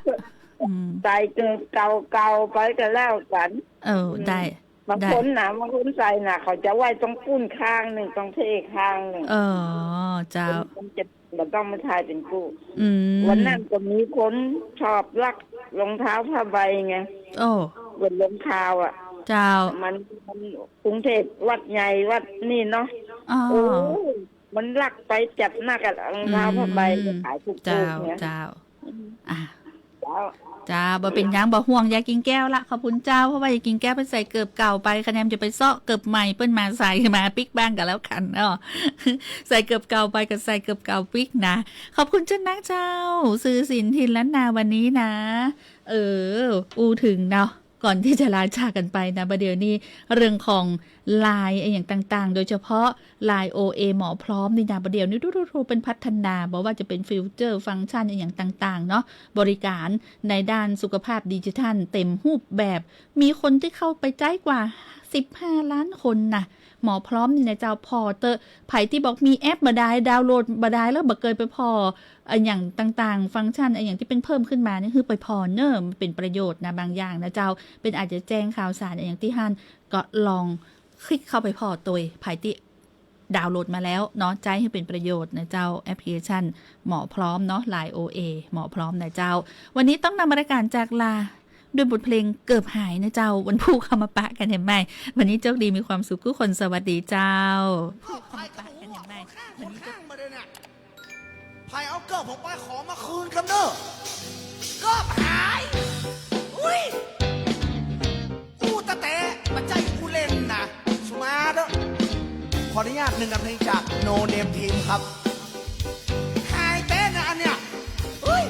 ใส่เกินเก่าๆไปก็แล้วกัน ได้บางคนนะบางคนใส่น่ะเขาจะไว้ต้องปุ้นข้างหนึ่งต้องเทข้างหนึ่งเจ้ามันจะเราต้องมาทายเป็นคู่วันนั้นก็มีคนชอบลักรองเท้าผ้าใบไงบนรองเท้าอ่ะเจ้ามันกรุงเทพวัดใหญ่วัดนี่เนาะโอ้มันลักไปจับหน้ากับรองเท้าผ้าใบขายทุกคู่เนี่ยเจ้าจ้าบ่เป็นยังบ่ห่วงยากินแก้วละขอบคุณเจ้าเพราะว่ายากินแก้วไปใส่เกือบเก่าไปคะแนนจะไปเซาะเกือบใหม่เปิ้นมาใส่มาปิ๊กบ้างกันแล้วกันใส่เกือบเก่าไปกับใส่เกือบเก่าปิ๊กนะขอบคุณเจ้านักเจ้าซื้อสินทินล้านนาวันนี้นะอูถึงเนาะก่อนที่จะลาจากกันไปนะประเดี๋ยวนี้เรื่องของไลน์อย่างต่างๆโดยเฉพาะไลน์ OA หมอพร้อมนี่นะประเดี๋ยวนี้ดูเป็นพัฒนาบอกว่าจะเป็นฟิวเจอร์ฟังก์ชันอย่างต่างๆเนาะบริการในด้านสุขภาพดิจิทัลเต็มรูปแบบมีคนที่เข้าไปใจกว่า15 ล้านคนนะหมอพร้อมนี่นะเจ้าพอเตอร์ไผที่บอกมีแอปบ่ได้ดาวน์โหลดบ่ได้แล้วบ่เคยไปพออย่างต่างๆฟังก์ชันอย่างที่เป็นเพิ่มขึ้นมานี่คือไปพอเนอะมันเป็นประโยชน์นะบางอย่างนะเจ้าเป็นอาจจะแจ้งข่าวสารอย่างที่ท่านก็ลองคลิกเข้าไปพอตัวไผที่ดาวน์โหลดมาแล้วเนาะใจให้เป็นประโยชน์นะเจ้าแอปพลิเคชันหมอพร้อมเนาะ Line OA หมอพร้อมนะเจ้าวันนี้ต้องนำรายการจากลาด้วยบทเพลงเกือบหายนะเจ้าวันผู้เข้ามาปะกันเห็นไหมวันนี้โชคดีมีความสุขทุกคนสวัสดีเจ้าพายกับหูคนข้างมาเลยเนี่ยพายเอาเกิบผมไปขอมาคืนครับเนอะเกิบหายอุ้ยกูตะเตะมาใจกูเล่นนะสมาเด้อขออนุญาตหนึ่งกับเพลงจาก No Name Team ครับหายเต้นนะอันเนี้ยอุ้ย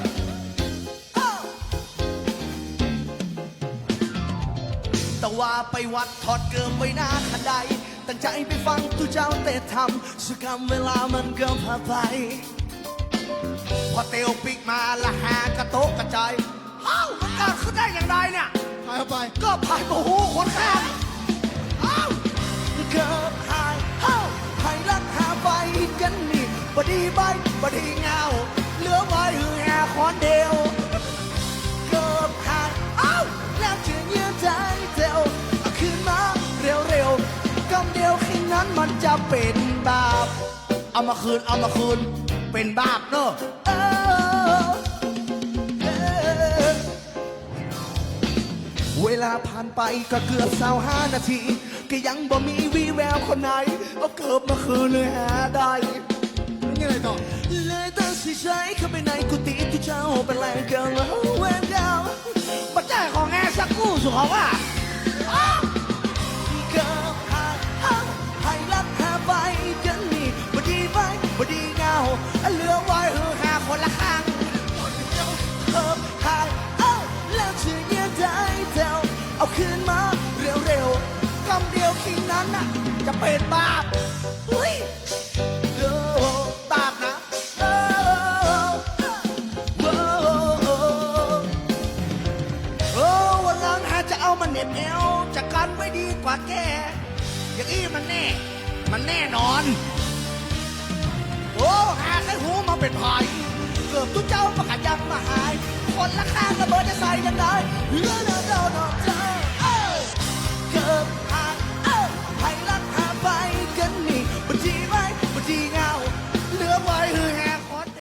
แต่ว่าไปวัดถอดเกิมไว้หน้าขันใดตั้งใจไปฟังทุเจ้าเตะทำสักคำเวลามันก็ผ่านไปพอเตียวปิกมาละหากระโตกกระจายเอ้ามันเกิดขึ้นได้อย่างไรเนี่ยพายไปก็พายโมโหคนข้างเอ้าเกิดหายเอ้าหายลักหาไปกันนี่บดีใบบดีเงาเหลือไว้หือแห่คอนเดียวเกิดหายเอ้าแล้วเชื่อเยื่อใจเดียวเอาคืนมาเร็วๆกำเดียวแค่นั้นมันจะเป็นบาปเอามาคืนเป็นบาปเนอะเวลาผ่านไปก็เกือบ25 นาทีก็ยังบ่มีวีแววคนไหนเอาเกือบมาคืนเลยหาได้ยังไงต่อเลยตัดสินใจเข้าไปในกุฏิที่เจ้าเป็นแรงเกินแล้วเว้นเก่าปัจจัยของแง่สักกู้สุขว่าเกือบให้รักหาไปกันนี่บดีไปบดีเงาเหลือไว้หาคนละข้างเกือบหายแล้วเชื่อเยื่อใจเจ้าเอาคืนมาเร็วๆคำเดียวคิงนั้นน่ะจะเป็นบาปเฮ้ยบาปนะวันหลังหาจะเอามันเหน็บแนวจะกันไว้ดีกว่าแกอย่างอี้มันแน่นอนโอ้หาใส่หูมาเป็นพายเกือบทุกเจ้าประกาศยังมาหายคนละข้างระเบิดจะใส่ยังไงเลือดเรา